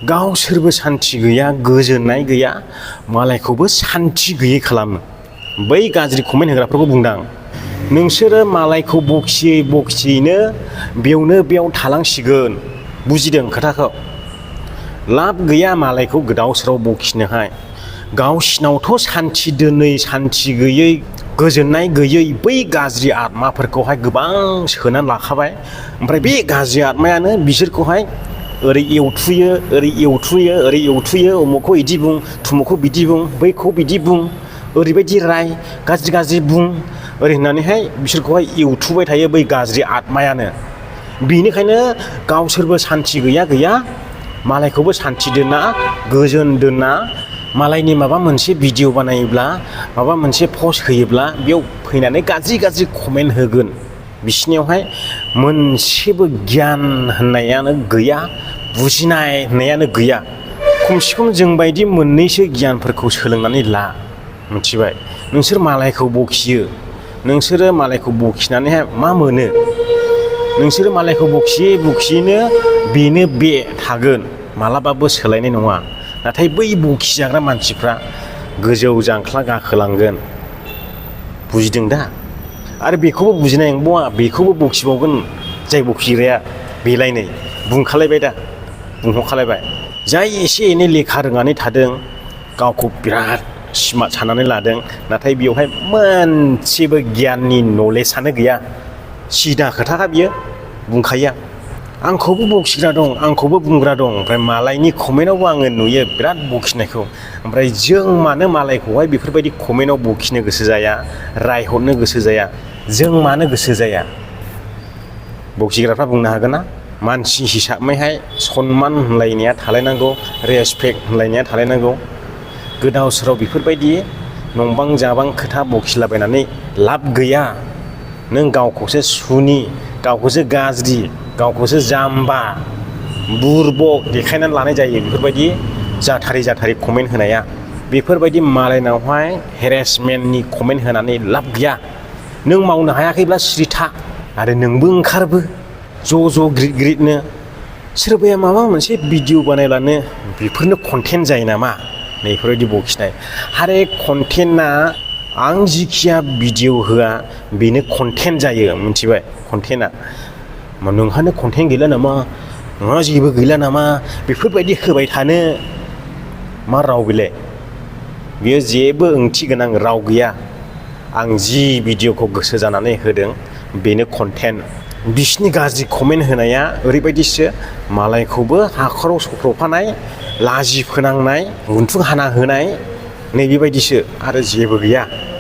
गावसोरबो सान्थि गैया, गोजोननाय गैया, मालायखौबो सान्थि गैयै खालामो। बै गाज्रि कमेन्ट होग्राफोरखौ बुंदां, नोंसोरो मालायखौ बखियै बखियैनो बेयाव थालांसिगोन। बुजिदों खोथाखौ? लाब गैया मालायखौ गोदाव सोराव बखिनोहाय। गावसिनावथ' सान्थि दोनै, सान्थि गैयै, गोजोननाय गैयै बै गाज्रि आत्माफोरखौहाय गोबां सोनानै लाखाबाय। ओमफ्राय बे गाज्रि आत्मायानो बिसोरखौहाय ओरै एवथुयो, ओरै एवथुयो, ओरै एवथुयो, उमुखखौ इदि बुं, थुमुखखौ बिदि बुं, बैखौ बिदि बुं, ओरैबायदि राय, गाज्रि बुं, ओरै होननानैहाय बिसोरखौहाय एवथुबाय थायो बै गाज्रि आत्मायानो। बेनिखायनो गावसोरबो सान्थि गैया, मालायखौबो सान्थि दोना, गोजोन दोना। मालायनि माबा मोनसे भिडिअ बानायोब्ला, माबा मोनसे पस्ट होयोब्ला बेयाव फैनानै गाज्रि कमेन्ट होगोन। बिसिनियावहाय मोनसेबो गियान होननायानो गैया, बुजिनाय होननायानो गैया। खमसे खम जोंबायदि मोननैसो गियानफोरखौ सोलोंनानै ला। मिथिबाय? नोंसोर मालायखौ बखियो, नोंसोरो मालायखौ बखिनानैहाय मा मोनो? नोंसोरो मालायखौ बखियैनो बेनो बे थागोन, मालाबाबो सोलायनाय नङा। नाथाय बै बखिजाग्रा मानसिफ्रा गोजौ जांख्ला गाखोलांगोन। बुजिदों दा? आरो बेखौबो बुजिनाय नंबावा, बेखौबो बखिबावगोन जाय बखिग्राया, बेलायनै बुंखालायबाय दा, बुंहरखालायबाय। जाय एसे एनै लेखा रोंनानै थादों, गावखौ बिराद स्मार्ट साननानै लादों, नाथाय बेवहाय मोनसेबो गियाननि नलेजआनो गैया। सिदा खोथाखा बियो, बुंखायो। आंखौबो बखिग्रा दं, आंखौबो बुंग्रा दं। ओमफ्राय मालायनि कमेन्टआवबो आङो नुयो बिराद बखिनायखौ। ओमफ्राय जों मानो मालायखौहाय बेफोरबायदि कमेन्टआव बखिनो गोसो जाया, रायहरनो गोसो जाया? जों मानो गोसो जाया? बखिग्राफ्रा बुंनो हागोन ना? मानसि हिसाबैहाय सनमान होनलायनाया थालायनांगौ, रेसपेक्ट होनलायनाया थालायनांगौ। गोदाव सोराव बेफोरबायदि नंबां जाबां खोथा बखिलाबायनानै लाब गैया। नों गावखौसो सुनि, गावखौसो गाज्रि, गावखौसो जाम्बा, बुरबक देखायनानै लानाय जायो बेफोरबायदि जाथारै कमेन्ट होनाया। बेफोरबायदि मालायनावहाय हेरेसमेन्टनि कमेन्ट होनानै लाब गैया। नों मावनो हायाखैब्ला सिरि था, आरो नोंबो ओंखारबो ज' ग्रिदनो। सोरबाया माबा मोनसे भिडिअ बानायब्लानो बेफोरनो कन्टेन्ट जायो नामा? नैफोरबायदि बखिनाय। आरे कन्टेन्टआ आं जिखिया भिडिअ होआ बेनो कन्टेन्ट जायो, मिथिबाय? कन्टेन्टआ नोंहानो कन्टेन्ट गैला नामा, नोंहा जेबो गैला नामा, बेफोरबायदि होबाय थानो मा राव बेलाय? बेयो जेबो ओंथि गोनां राव गैया। आं जि भिडिअखौ गोसो जानानै होदों बेनो कन्टेन्ट। बिसिनि गाज्रि कमेन्ट होनाया ओरैबायदिसो, मालायखौबो हाखराव सख्ल'फानाय, लाजि फोनांनाय, गुन्थुं हाना होनाय, नैबेबायदिसो, आरो जेबो गैया।